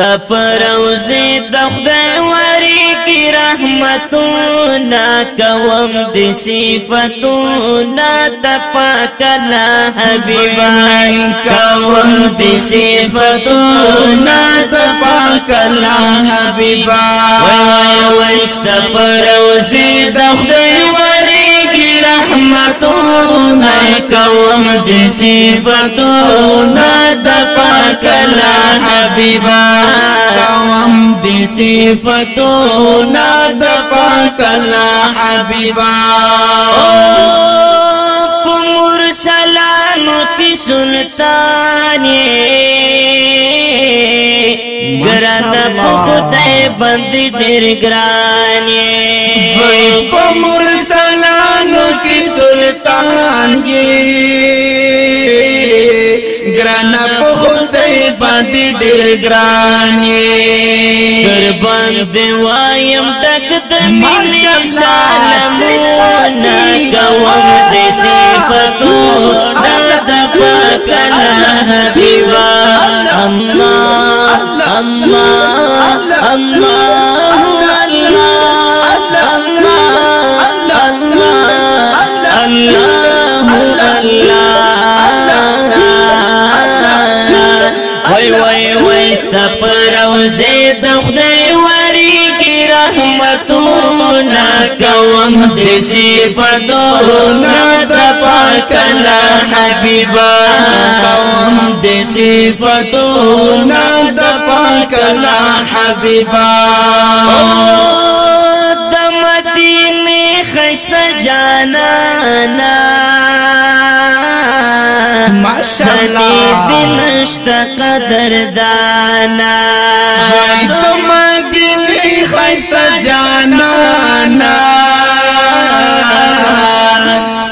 ستپروزی دخدای وری کی رحمتونا کوم دی صفتونا تپاکلا حبیبا کوم دی صفتونا تپاکلا حبیبا وی ستپروزی دخدای وری کی رحمتونا کوم دی صفتونا تپاکلا حبیبا کوم دی صفتونا تپاکلا حبیبا مرسلانو کی سلطانی گران خدای بندی ډیر ګرانی وای په مرسلانو کی سلطان یې گران په خدای باندې ډېر ګران یې در باندې وایم ډک د مینې سلامونه کوم د صفتونه د پاک حبیبا الله الله الله ستپروزی دخدای وری کی رحمتونا کوم دی صفتونا تپاکلا حبیبا کوم دی صفتونا تپاکلا حبیبا د مدینه خسته جانانا ماشاءاللہ دنشتا قدر دانا وای تمګلی خسته جانانا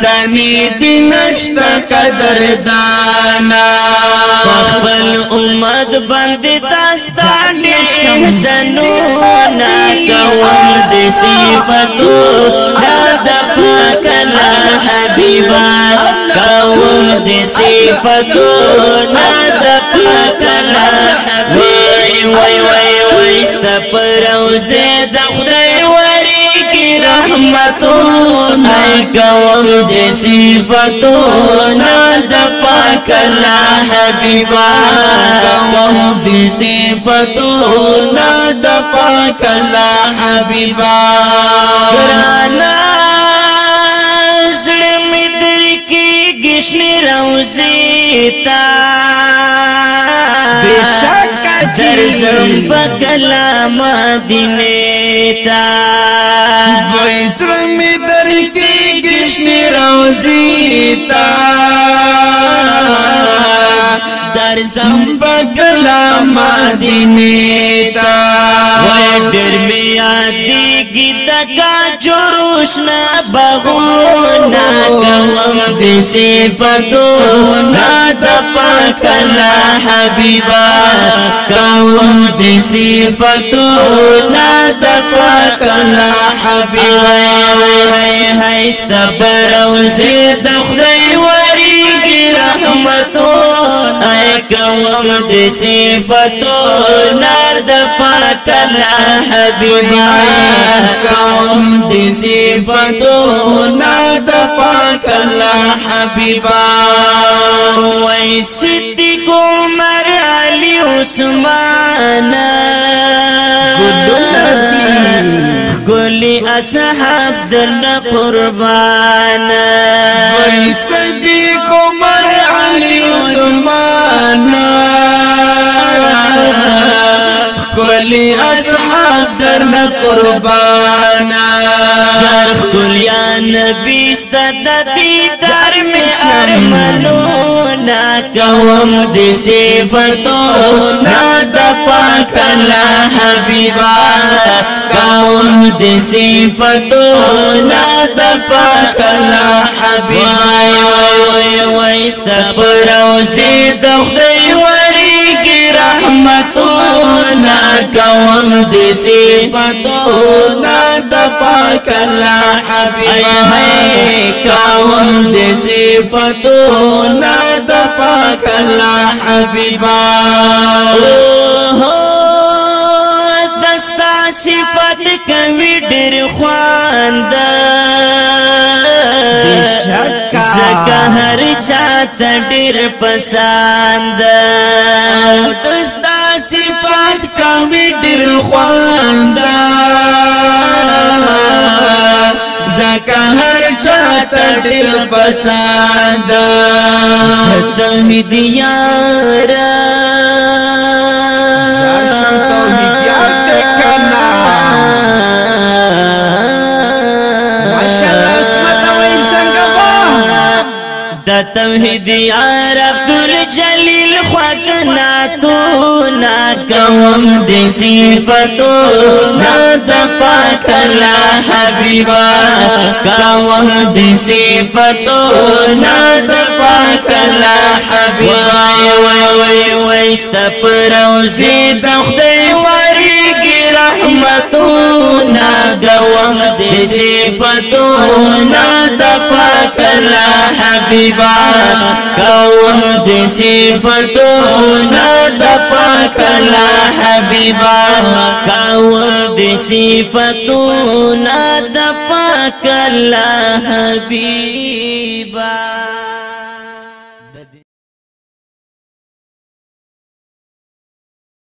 سنی دنشتا قدر دانا خپل امت باندې داستان حسنونا کوم د صفتونا د پاکلا حبیبا کوم د صفتونا د پاکلا حبیبا وای ستپروزی د خدای وری کی رحمتونا کوم د صفتونا د پاکلا حبیبا کوم دی صفتونا د پاکلا حبیبا گرانا زړه مې در کې گشنی روزي تا بشک درځم پکلا مدینه تا وای زړه مې در کې گشنی روزي تا درځم پکلا مدینه تا وای ډېر مې یادېږي دغه جوړوشنا باغونه کوم د صفتونا د پاکلا حبیبا کوم د صفتونا د پاکلا حبیبا هاي ستپروزی د خدای وریږي رحمتونه کوم د صفتونا د پاکلا حبیبا کوم دی صفتونا د پاکلا حبیبا وای صدیق عمر علی عثمان کلی اصحاب در قربان وای صدیق عمر علی عثمان کلی اصحاب در قربانا چرخ کلیا نبی ستد دیدار میں ارمنونا کوم دی صفتونا دا پاکلا حبیبا کوم دی صفتونا دا پاکلا حبیبا وای ستپروزی دخدای وری کی رحمتونا کوم دی صفتونا د پاکلا حبیبا کوم دی صفتونا د پاکلا حبیبا صفات کوي ډېر خواند زکه هر چاته ډېر پسند دستا صفات کوي ډېر خواند زکه هر چاته ډېر پسند توحید یار توحید یار عبدالجلیل خواکنا تو ناکوم دی صفتو ناد پاک اللہ حبیبا کوم دی صفتو ناد پاک اللہ حبیبا وی استپروزی دخدی وریگی رحمتو ناگوم دی صفتو ناد پاک اللہ حبیبا کوم دی صفتونا دا پاک اللہ حبیبا کوم دی صفتونا دا پاک اللہ حبیبا